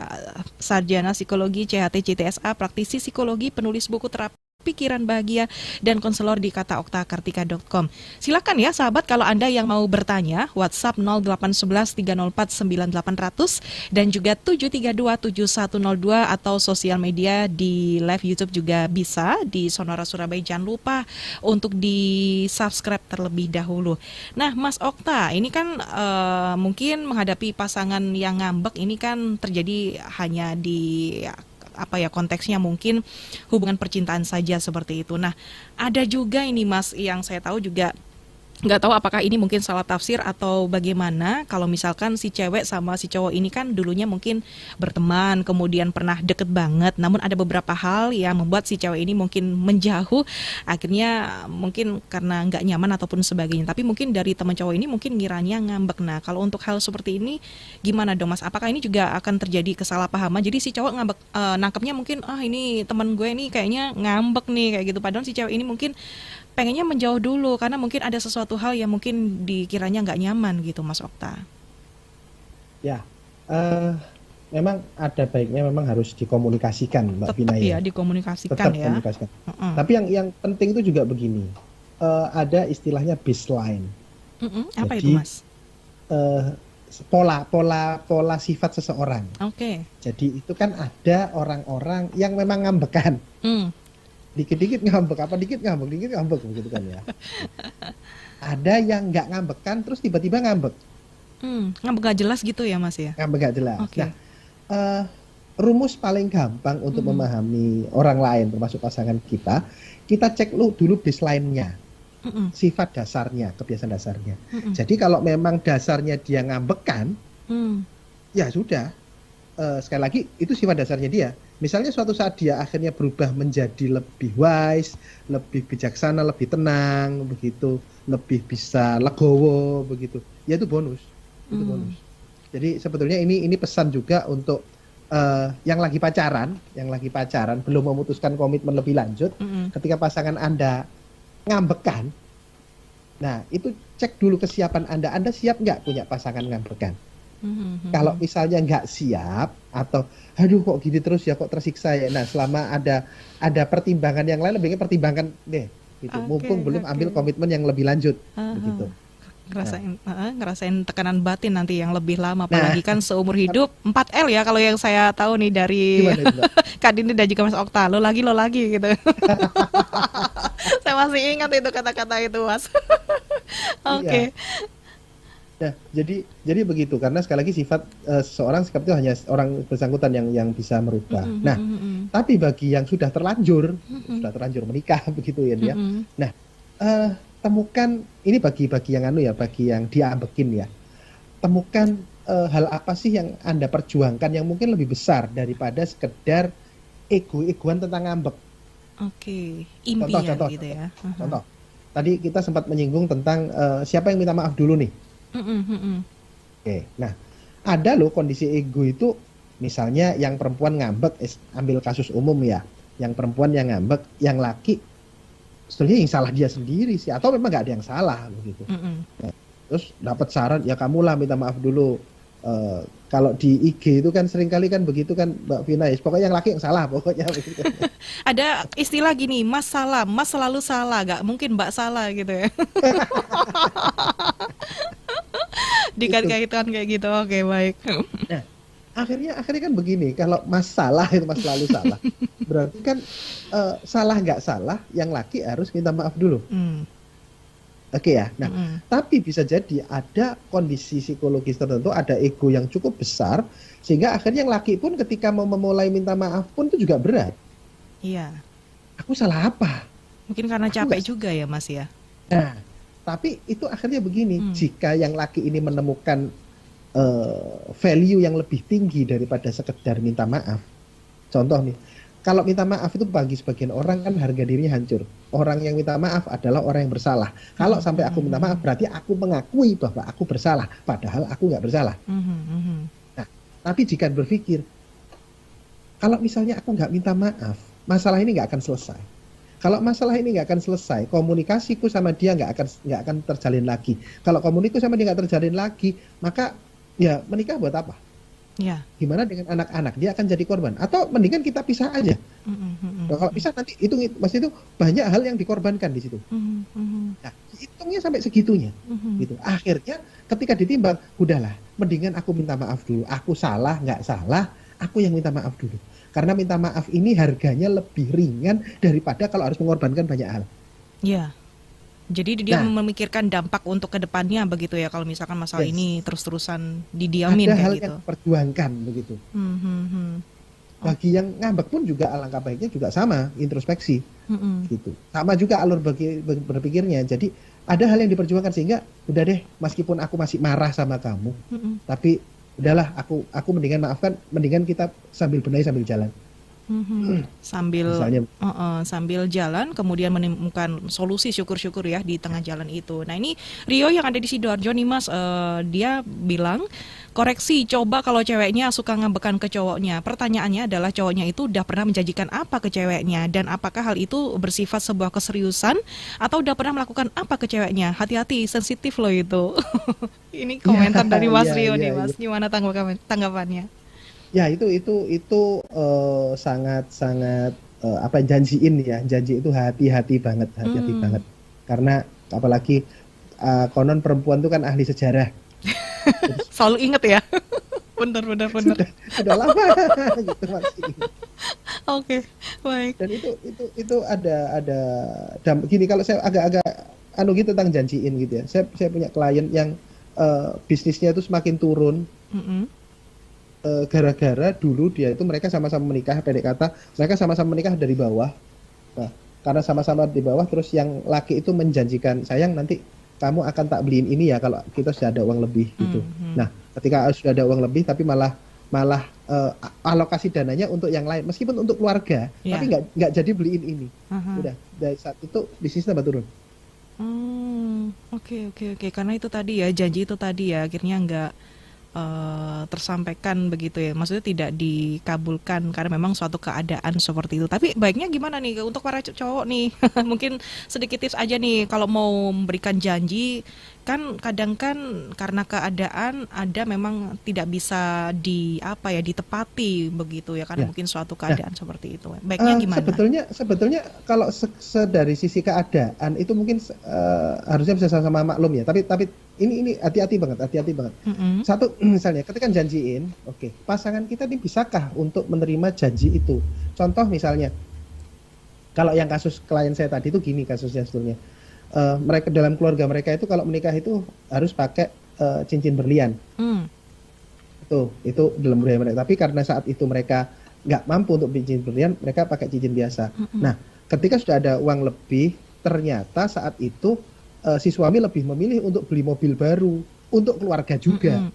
Sarjana Psikologi CHT CTSA, praktisi psikologi, penulis buku terapi Pikiran Bahagia dan konselor di kataoktakartika.com. Silakan ya sahabat, kalau Anda yang mau bertanya, WhatsApp 0811 304 9800 dan juga 732 7102 atau sosial media di live YouTube juga bisa di Sonora Surabaya. Jangan lupa untuk di subscribe terlebih dahulu. Nah, Mas Okta, ini kan mungkin menghadapi pasangan yang ngambek ini kan terjadi hanya di konteksnya mungkin hubungan percintaan saja seperti itu. Nah, ada juga ini Mas yang saya tahu juga nggak tahu apakah ini mungkin salah tafsir atau bagaimana, kalau misalkan si cewek sama si cowok ini kan dulunya mungkin berteman, kemudian pernah deket banget, namun ada beberapa hal yang membuat si cewek ini mungkin menjauh, akhirnya mungkin karena nggak nyaman ataupun sebagainya. Tapi mungkin dari teman cowok ini mungkin ngiranya ngambek. Nah, kalau untuk hal seperti ini gimana dong Mas? Apakah ini juga akan terjadi kesalahpahaman? Jadi si cowok ngambek, nangkepnya mungkin ini teman gue nih kayaknya ngambek nih kayak gitu. Padahal si cewek ini mungkin pengennya menjauh dulu karena mungkin ada sesuatu hal yang mungkin dikiranya nggak nyaman gitu, Mas Okta. Ya, memang ada baiknya memang harus dikomunikasikan, Mbak Vina ya. Dikomunikasikan Tetap ya. Komunikasikan. Tapi yang penting itu juga begini, ada istilahnya baseline. Apa Jadi, itu, Mas? Pola sifat seseorang. Oke. Jadi itu kan ada orang-orang yang memang ngambekan. Dikit-dikit ngambek, dikit ngambek begitu kan ya. Ada yang nggak ngambekan terus tiba-tiba ngambek. Ngambek gak jelas gitu ya Mas ya? Ngambek gak jelas. Okay. Nah, rumus paling gampang untuk memahami orang lain termasuk pasangan kita cek dulu baseline-nya. Sifat dasarnya, kebiasaan dasarnya. Jadi kalau memang dasarnya dia ngambekan, ya sudah. Sekali lagi itu sifat dasarnya dia. Misalnya suatu saat dia akhirnya berubah menjadi lebih wise, lebih bijaksana, lebih tenang, begitu, lebih bisa legowo, begitu. Ya itu bonus. Itu bonus. Jadi sebetulnya ini pesan juga untuk yang lagi pacaran, belum memutuskan komitmen lebih lanjut, ketika pasangan Anda ngambekan, nah itu cek dulu kesiapan Anda siap nggak punya pasangan ngambekan? Kalau misalnya nggak siap atau aduh kok gini terus ya, kok tersiksa ya, nah selama ada pertimbangan yang lain, lebihnya pertimbangkan deh gitu. Mumpung belum ambil komitmen yang lebih lanjut begitu. Ngerasain tekanan batin nanti yang lebih lama, apalagi kan seumur hidup 4L ya kalau yang saya tahu nih dari Kak Dini dan juga Mas Okta, lo lagi gitu. Saya masih ingat itu kata-kata itu, Mas. Oke. Nah, jadi begitu, karena sekali lagi sifat seorang sikap itu hanya orang bersangkutan yang bisa merubah. Nah, tapi bagi yang sudah terlanjur menikah begitu ya dia. Nah, temukan ini bagi yang bagi yang diambekin ya. Temukan hal apa sih yang Anda perjuangkan yang mungkin lebih besar daripada sekedar ego-egoan tentang ngambek. Oke, impian contoh, gitu ya. Contoh. Tadi kita sempat menyinggung tentang siapa yang minta maaf dulu nih. Oke, nah ada loh kondisi ego itu, misalnya yang perempuan ngambek, ambil kasus umum ya, yang perempuan yang ngambek, yang laki sebetulnya yang salah dia sendiri sih, atau memang nggak ada yang salah begitu. Nah, terus dapat saran ya kamu lah minta maaf dulu. Kalau di IG itu kan seringkali kan begitu kan Mbak Vina, pokoknya yang laki yang salah pokoknya begitu. Ada istilah gini, Mas salah, Mas selalu salah, gak mungkin Mbak salah gitu ya. Dikait-kaitan kayak gitu. Oke, baik. Nah, akhirnya kan begini, kalau Mas salah itu Mas selalu salah. Berarti kan salah nggak salah, yang laki harus minta maaf dulu. Oke ya. Nah, tapi bisa jadi ada kondisi psikologis tertentu, ada ego yang cukup besar sehingga akhirnya yang laki pun ketika mau memulai minta maaf pun itu juga berat. Iya. Aku salah apa? Mungkin karena capek juga ya, Mas ya. Nah, tapi itu akhirnya begini, jika yang laki ini menemukan value yang lebih tinggi daripada sekedar minta maaf. Contoh nih, kalau minta maaf itu bagi sebagian orang kan harga dirinya hancur. Orang yang minta maaf adalah orang yang bersalah. Kalau sampai aku minta maaf berarti aku mengakui bahwa aku bersalah, padahal aku nggak bersalah. Nah, tapi jika berpikir, kalau misalnya aku nggak minta maaf, masalah ini nggak akan selesai. Kalau masalah ini nggak akan selesai, komunikasiku sama dia nggak akan terjalin lagi. Kalau komunikasi sama dia nggak terjalin lagi, maka ya menikah buat apa? Ya. Gimana dengan anak-anak? Dia akan jadi korban. Atau mendingan kita pisah aja. Nah, kalau pisah nanti itu banyak hal yang dikorbankan di situ. Nah, hitungnya sampai segitunya. Gitu. Akhirnya ketika ditimbang, udahlah, mendingan aku minta maaf dulu. Aku salah, nggak salah, aku yang minta maaf dulu. Karena minta maaf ini harganya lebih ringan daripada kalau harus mengorbankan banyak hal. Iya. Jadi dia memikirkan dampak untuk kedepannya begitu ya, kalau misalkan masalah ini terus-terusan didiamin ada kayak hal gitu. Yang perjuangkan begitu. Bagi yang ngambek pun juga alangkah baiknya juga sama, introspeksi. Gitu. Sama juga alur berpikirnya. Jadi ada hal yang diperjuangkan sehingga udah deh, meskipun aku masih marah sama kamu, tapi udahlah aku mendingan maafkan, mendingan kita sambil benahi sambil jalan. Sambil jalan kemudian menemukan solusi, syukur-syukur ya di tengah jalan itu. Nah ini Rio yang ada di Sidoarjo nih Mas, dia bilang koreksi, coba kalau ceweknya suka ngambekan ke cowoknya, pertanyaannya adalah cowoknya itu udah pernah menjanjikan apa ke ceweknya, dan apakah hal itu bersifat sebuah keseriusan atau udah pernah melakukan apa ke ceweknya. Hati-hati, sensitif loh itu. Ini komentar dari Mas Rio nih Mas, gimana tanggapannya? Ya itu sangat janjiin ya, janji itu hati-hati banget karena apalagi konon perempuan itu kan ahli sejarah. Selalu inget ya. Bener. Sudah lama gitu masih. Oke, baik. Dan itu ada gini, kalau saya agak gitu tentang janjiin gitu ya. Saya punya klien yang bisnisnya itu semakin turun. Gara-gara dulu dia itu mereka sama-sama menikah, pendek kata mereka sama-sama menikah dari bawah. Nah, karena sama-sama di bawah, terus yang laki itu menjanjikan, sayang nanti kamu akan tak beliin ini ya kalau kita sudah ada uang lebih gitu. Nah, ketika sudah ada uang lebih tapi malah alokasi dananya untuk yang lain, meskipun untuk keluarga, tapi nggak jadi beliin ini. Udah dari saat itu bisnisnya tambah turun. Oke. Karena itu tadi ya, janji itu tadi ya, akhirnya nggak tersampaikan begitu ya, maksudnya tidak dikabulkan karena memang suatu keadaan seperti itu. Tapi baiknya gimana nih untuk para cowok nih? Mungkin sedikit tips aja nih kalau mau memberikan janji, kan kadang kan karena keadaan ada memang tidak bisa ditepati begitu ya, karena mungkin suatu keadaan seperti itu. Baiknya gimana? Sebetulnya kalau dari sisi keadaan itu mungkin harusnya bisa sama-sama maklum ya. Tapi ini hati-hati banget. Satu, misalnya ketika janjiin, pasangan kita ini bisakah untuk menerima janji itu? Contoh misalnya, kalau yang kasus klien saya tadi itu gini kasusnya sebetulnya. Mereka dalam keluarga mereka itu kalau menikah itu harus pakai cincin berlian. Itu dalam budaya mereka. Tapi karena saat itu mereka nggak mampu untuk beli cincin berlian, mereka pakai cincin biasa. Nah, ketika sudah ada uang lebih, ternyata saat itu si suami lebih memilih untuk beli mobil baru untuk keluarga juga.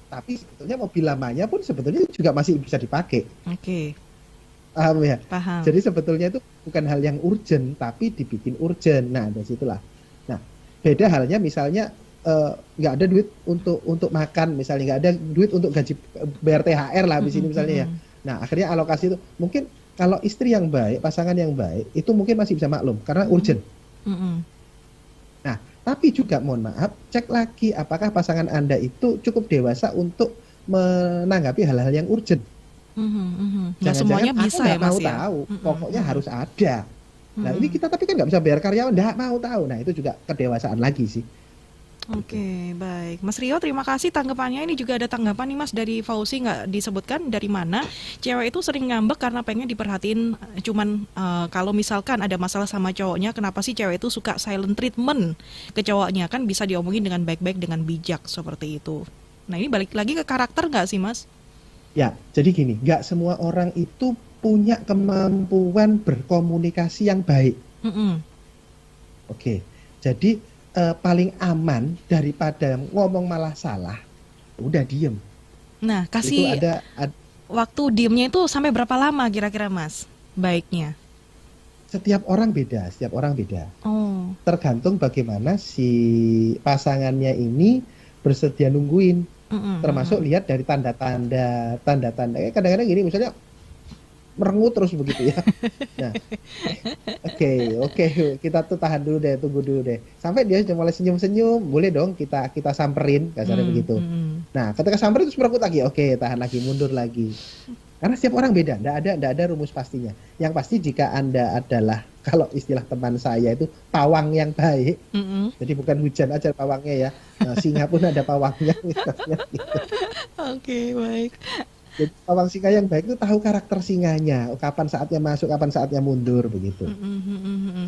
Tapi sebetulnya mobil lamanya pun sebetulnya juga masih bisa dipakai. Paham ya? Paham. Jadi sebetulnya itu bukan hal yang urgent, tapi dibikin urgent. Nah, dari situlah. Nah, beda halnya misalnya nggak ada duit untuk makan, misalnya nggak ada duit untuk gaji bayar THR lah di sini misalnya ya. Nah, akhirnya alokasi itu mungkin kalau istri yang baik, pasangan yang baik, itu mungkin masih bisa maklum karena urgent. Nah, tapi juga mohon maaf, cek lagi apakah pasangan Anda itu cukup dewasa untuk menanggapi hal-hal yang urgent. Nah, semuanya bisa ya Mas ya. Tahu, pokoknya harus ada. Nah, ini kita tapi kan nggak bisa bayar karyawan, nggak mau tahu. Nah, itu juga kedewasaan lagi sih. Oke, baik. Mas Rio, terima kasih tanggapannya. Ini juga ada tanggapan nih Mas dari Fauzi, nggak disebutkan dari mana. Cewek itu sering ngambek karena pengen diperhatiin, cuman kalau misalkan ada masalah sama cowoknya, kenapa sih cewek itu suka silent treatment ke cowoknya? Kan bisa diomongin dengan baik-baik, dengan bijak seperti itu. Nah, ini balik lagi ke karakter nggak sih Mas? Ya, jadi gini, nggak semua orang itu punya kemampuan berkomunikasi yang baik. Jadi paling aman daripada ngomong malah salah, udah diem. Nah, kasih itu waktu diemnya itu sampai berapa lama kira-kira Mas? Baiknya. Setiap orang beda. Tergantung bagaimana si pasangannya ini bersedia nungguin. Termasuk lihat dari tanda-tanda. Kadang-kadang gini, misalnya merengut terus begitu ya. Nah, oke, kita tuh tahan dulu deh, tunggu dulu deh. Sampai dia sudah mulai senyum-senyum, boleh dong kita samperin, kasarnya begitu. Nah, ketika samperin terus merengut lagi, oke, tahan lagi, mundur lagi. Karena setiap orang beda, enggak ada rumus pastinya. Yang pasti jika Anda adalah, kalau istilah teman saya itu pawang yang baik. Jadi bukan hujan aja pawangnya ya. Nah, singa pun ada pawangnya misalnya gitu. Oke, baik. Jadi pawang singa yang baik itu tahu karakter singanya, kapan saatnya masuk, kapan saatnya mundur begitu.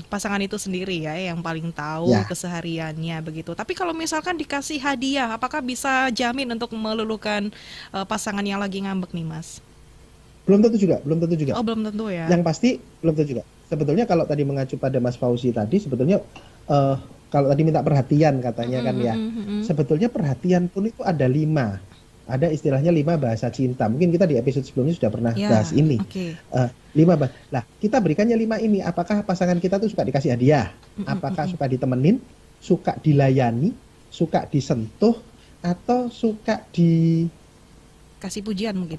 Pasangan itu sendiri ya yang paling tahu kesehariannya begitu. Tapi kalau misalkan dikasih hadiah, apakah bisa jamin untuk meluluhkan pasangan yang lagi ngambek nih Mas? Belum tentu juga, belum tentu juga. Oh, belum tentu ya. Yang pasti belum tentu juga. Sebetulnya kalau tadi mengacu pada Mas Fauzi tadi, sebetulnya kalau tadi minta perhatian katanya kan ya, sebetulnya perhatian pun itu ada 5. Ada istilahnya 5 bahasa cinta. Mungkin kita di episode sebelumnya sudah pernah bahas ini. 5 bahasa. Lah, kita berikannya 5 ini. Apakah pasangan kita tuh suka dikasih hadiah? Apakah suka ditemenin? Suka dilayani? Suka disentuh? Atau suka kasih pujian mungkin?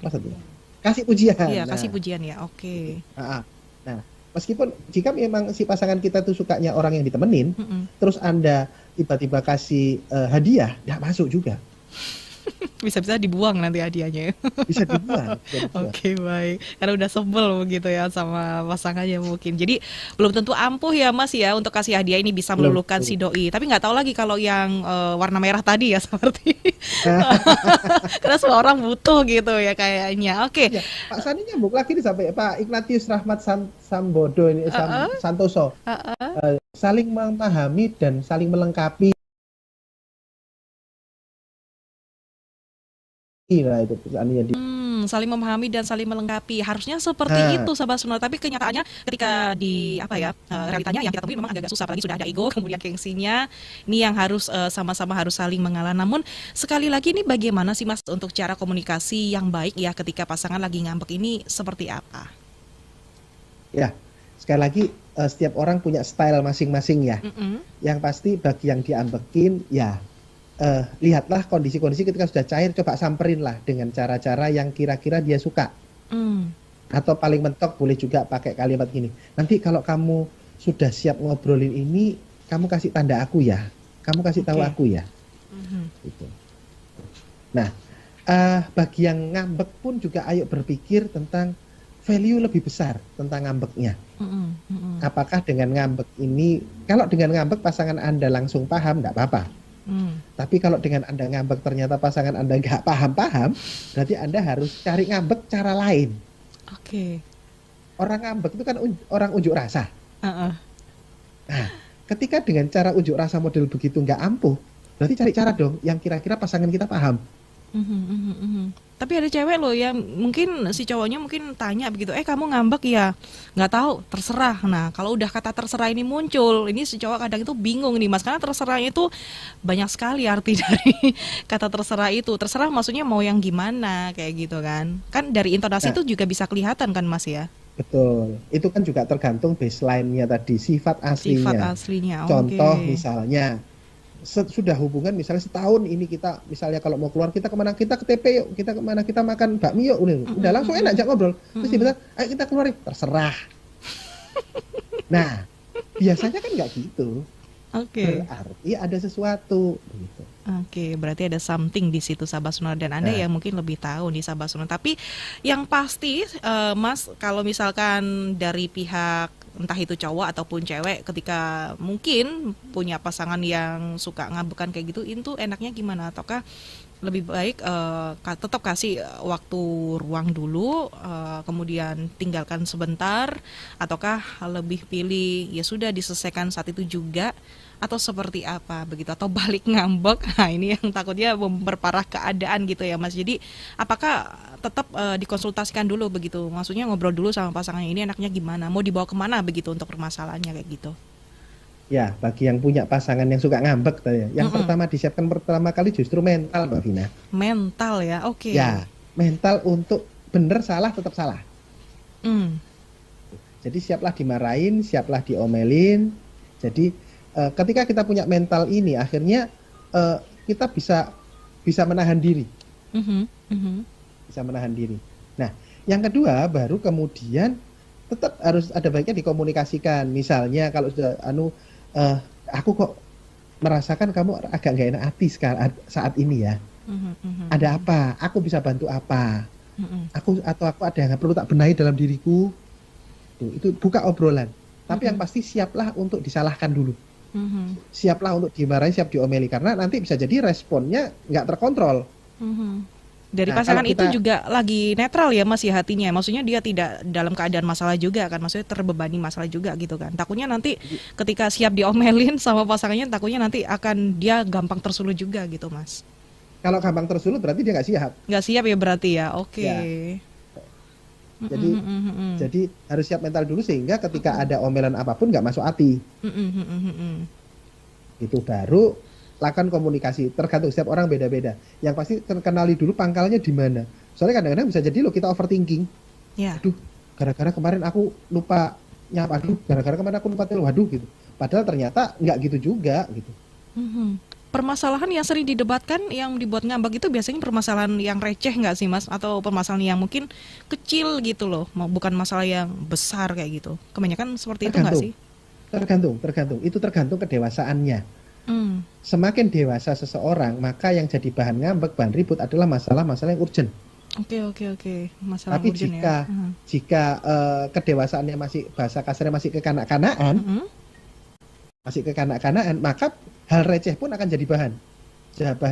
Kasih pujian. Iya, kasih pujian ya. Oke. Nah, meskipun jika memang si pasangan kita tuh sukanya orang yang ditemenin, terus Anda tiba-tiba kasih hadiah, nggak masuk juga. Bisa-bisa dibuang nanti hadiahnya. Bisa dibuang. Oke, baik. Karena udah sebel begitu ya sama pasangannya mungkin. Jadi belum tentu ampuh ya Mas ya untuk kasih hadiah ini bisa meluluhkan si doi. Tapi nggak tahu lagi kalau yang warna merah tadi ya seperti. Karena semua orang butuh gitu ya kayaknya. Oke. Ya, Pak Sani nyambung lagi nih sampai Pak Ignatius Rahmat Sambodo ini Santoso. Saling memahami dan saling melengkapi. Nah, itu pesannya saling memahami dan saling melengkapi. Harusnya seperti itu sahabat sonora, tapi kenyataannya ketika di realitanya yang kita temui memang agak susah, apalagi sudah ada ego, kemudian gengsinya. Ini yang harus sama-sama harus saling mengalah. Namun sekali lagi ini bagaimana sih Mas untuk cara komunikasi yang baik ya ketika pasangan lagi ngambek ini seperti apa? Ya, sekali lagi setiap orang punya style masing-masing ya. Yang pasti bagi yang diambekin ya lihatlah kondisi-kondisi ketika sudah cair, coba samperin lah dengan cara-cara yang kira-kira dia suka. Atau paling mentok boleh juga pakai kalimat gini, nanti kalau kamu sudah siap ngobrolin ini, kamu kasih tanda aku ya, kamu kasih tahu aku ya. Gitu. Nah, bagi yang ngambek pun juga ayo berpikir tentang value lebih besar tentang ngambeknya. Apakah dengan ngambek ini, kalau dengan ngambek pasangan Anda langsung paham, nggak apa-apa. Tapi kalau dengan Anda ngambek ternyata pasangan Anda nggak paham-paham, berarti Anda harus cari ngambek cara lain. Orang ngambek itu kan orang unjuk rasa. Nah, ketika dengan cara unjuk rasa model begitu nggak ampuh, berarti cari cara dong yang kira-kira pasangan kita paham. Tapi ada cewek loh yang mungkin si cowoknya mungkin tanya begitu, kamu ngambek ya? Nggak tahu, terserah. Nah, kalau udah kata terserah ini muncul, ini si cowok kadang itu bingung nih Mas, karena terserah itu banyak sekali arti dari kata terserah itu. Terserah maksudnya mau yang gimana, kayak gitu kan. Kan dari intonasi itu juga bisa kelihatan kan Mas ya? Betul, itu kan juga tergantung baseline-nya tadi, sifat aslinya. Contoh misalnya, sudah hubungan misalnya setahun ini kita misalnya kalau mau keluar kita kemana, kita ke TP yuk, kita kemana, kita makan bakmi yuk, udah langsung enak aja ngobrol. Terus tiba-tiba ayo kita keluar, terserah. Nah biasanya kan nggak gitu. Berarti ada sesuatu gitu. Berarti ada something di situ sahabat sonora, dan Anda yang mungkin lebih tahu nih sahabat sonora. Tapi yang pasti Mas, kalau misalkan dari pihak entah itu cowok ataupun cewek ketika mungkin punya pasangan yang suka ngambekan kayak gitu, itu enaknya gimana? Ataukah lebih baik tetap kasih waktu ruang dulu, kemudian tinggalkan sebentar, ataukah lebih pilih ya sudah diselesaikan saat itu juga, atau seperti apa begitu, atau balik ngambek? Nah ini yang takutnya memperparah keadaan gitu ya Mas. Jadi apakah tetap dikonsultasikan dulu begitu, maksudnya ngobrol dulu sama pasangannya, ini enaknya gimana, mau dibawa kemana begitu untuk permasalahannya kayak gitu? Ya, bagi yang punya pasangan yang suka ngambek tadi, yang pertama disiapkan pertama kali justru mental Mbak Vina. Mental ya, Ya, mental untuk benar salah tetap salah. Jadi siaplah dimarahin, siaplah diomelin. Jadi ketika kita punya mental ini, akhirnya kita bisa menahan diri. Bisa menahan diri. Nah, yang kedua baru kemudian tetap harus ada baiknya dikomunikasikan. Misalnya kalau sudah aku kok merasakan kamu agak nggak enak hati saat ini ya. Ada apa? Aku bisa bantu apa? Aku ada yang perlu tak benahi dalam diriku. Itu buka obrolan. Tapi yang pasti siaplah untuk disalahkan dulu. Siaplah untuk dimarahi, siap diomeli, karena nanti bisa jadi responnya nggak terkontrol. Dari pasangan itu juga lagi netral ya Mas ya hatinya, maksudnya dia tidak dalam keadaan masalah juga kan, maksudnya terbebani masalah juga gitu kan. Takutnya nanti ketika siap diomelin sama pasangannya, takutnya nanti akan dia gampang tersulut juga gitu Mas. Kalau gampang tersulut berarti dia nggak siap. Nggak siap ya berarti ya, oke. Ya. Jadi harus siap mental dulu sehingga ketika ada omelan apapun nggak masuk hati. Itu baru lakukan komunikasi. Tergantung setiap orang beda-beda. Yang pasti kenali dulu pangkalnya di mana. Soalnya kadang-kadang bisa jadi kita overthinking. Aduh, gara-gara kemarin aku lupa nyapa, aduh, gara-gara kemarin aku lupa telepon, waduh gitu. Padahal ternyata nggak gitu juga gitu. Permasalahan yang sering didebatkan yang dibuat ngambek itu biasanya permasalahan yang receh nggak sih Mas? Atau permasalahan yang mungkin kecil gitu loh, bukan masalah yang besar kayak gitu. Kebanyakan seperti itu nggak sih? Tergantung. Itu tergantung kedewasaannya. Semakin dewasa seseorang, maka yang jadi bahan ngambek, bahan ribut adalah masalah-masalah yang urgent. Oke. Masalah tapi urgent jika kedewasaannya masih, bahasa kasarnya masih kekanak-kanakan, maka hal receh pun akan jadi bahan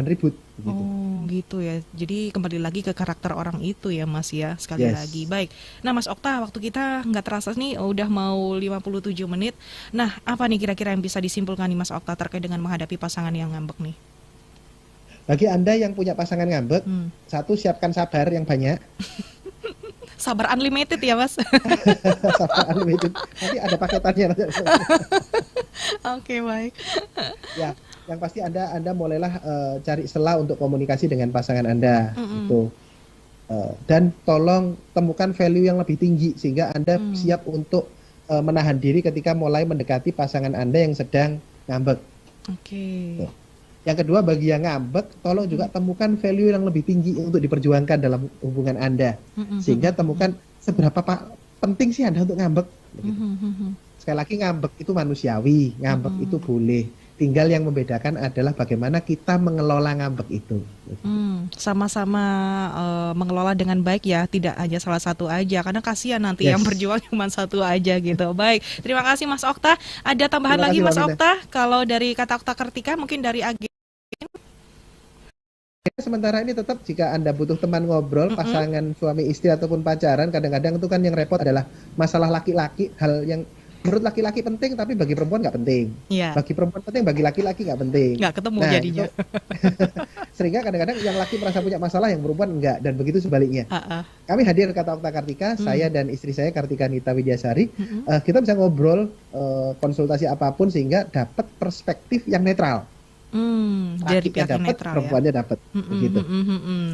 ribut. Gitu. Oh gitu ya. Jadi kembali lagi ke karakter orang itu ya Mas ya, sekali lagi. Baik. Nah Mas Okta, waktu kita nggak terasa nih udah mau 57 menit. Nah apa nih kira-kira yang bisa disimpulkan nih Mas Okta terkait dengan menghadapi pasangan yang ngambek nih? Bagi Anda yang punya pasangan ngambek, satu, siapkan sabar yang banyak. Sabar unlimited ya Mas? Sabar unlimited, nanti ada paketannya. Oke, baik. Ya, yang pasti Anda mulailah cari celah untuk komunikasi dengan pasangan Anda. Gitu. Dan tolong temukan value yang lebih tinggi, sehingga Anda siap untuk menahan diri ketika mulai mendekati pasangan Anda yang sedang ngambek. Gitu. Yang kedua, bagi yang ngambek, tolong juga temukan value yang lebih tinggi untuk diperjuangkan dalam hubungan Anda. Sehingga temukan seberapa penting sih Anda untuk ngambek. Sekali lagi, ngambek itu manusiawi, ngambek itu boleh. Tinggal yang membedakan adalah bagaimana kita mengelola ngambek itu. Sama-sama mengelola dengan baik ya, tidak hanya salah satu aja. Karena kasihan nanti yang berjuang cuma satu aja gitu. Baik, terima kasih Mas Okta. Ada tambahan lagi Mas Okta? Kalau dari kata Okta Kartika, mungkin dari Agi. Sementara ini tetap jika Anda butuh teman ngobrol, pasangan suami istri ataupun pacaran, kadang-kadang itu kan yang repot adalah masalah laki-laki, hal yang menurut laki-laki penting tapi bagi perempuan nggak penting. Bagi perempuan penting, bagi laki-laki nggak penting. Nggak ketemu jadinya. Sehingga kadang-kadang yang laki merasa punya masalah, yang perempuan enggak, dan begitu sebaliknya. Kami hadir Kata Okta Kartika, saya dan istri saya Kartika Nita Widyasari, kita bisa ngobrol, konsultasi apapun sehingga dapat perspektif yang netral. Dari pihak yang netral, perempuannya dapat, begitu.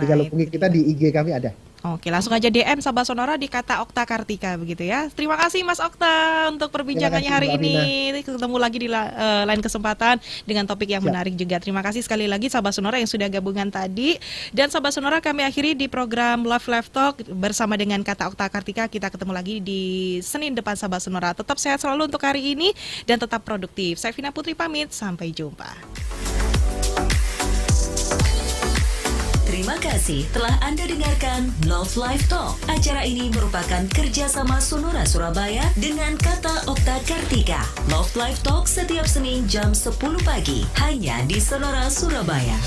Kalau hubungi kita di IG kami ada. Oke, langsung aja DM Sahabat Sonora di Kata Okta Kartika begitu ya. Terima kasih Mas Okta untuk perbincangannya hari ini. Ketemu lagi di lain kesempatan dengan topik yang menarik juga. Terima kasih sekali lagi Sahabat Sonora yang sudah gabungan tadi. Dan Sahabat Sonora, kami akhiri di program Love Life Talk bersama dengan Kata Okta Kartika. Kita ketemu lagi di Senin depan Sahabat Sonora. Tetap sehat selalu untuk hari ini dan tetap produktif. Saya Vina Putri pamit, sampai jumpa. Terima kasih telah Anda dengarkan Love Life Talk. Acara ini merupakan kerjasama Sonora Surabaya dengan Kata Okta Kartika. Love Life Talk setiap Senin jam 10 pagi, hanya di Sonora Surabaya.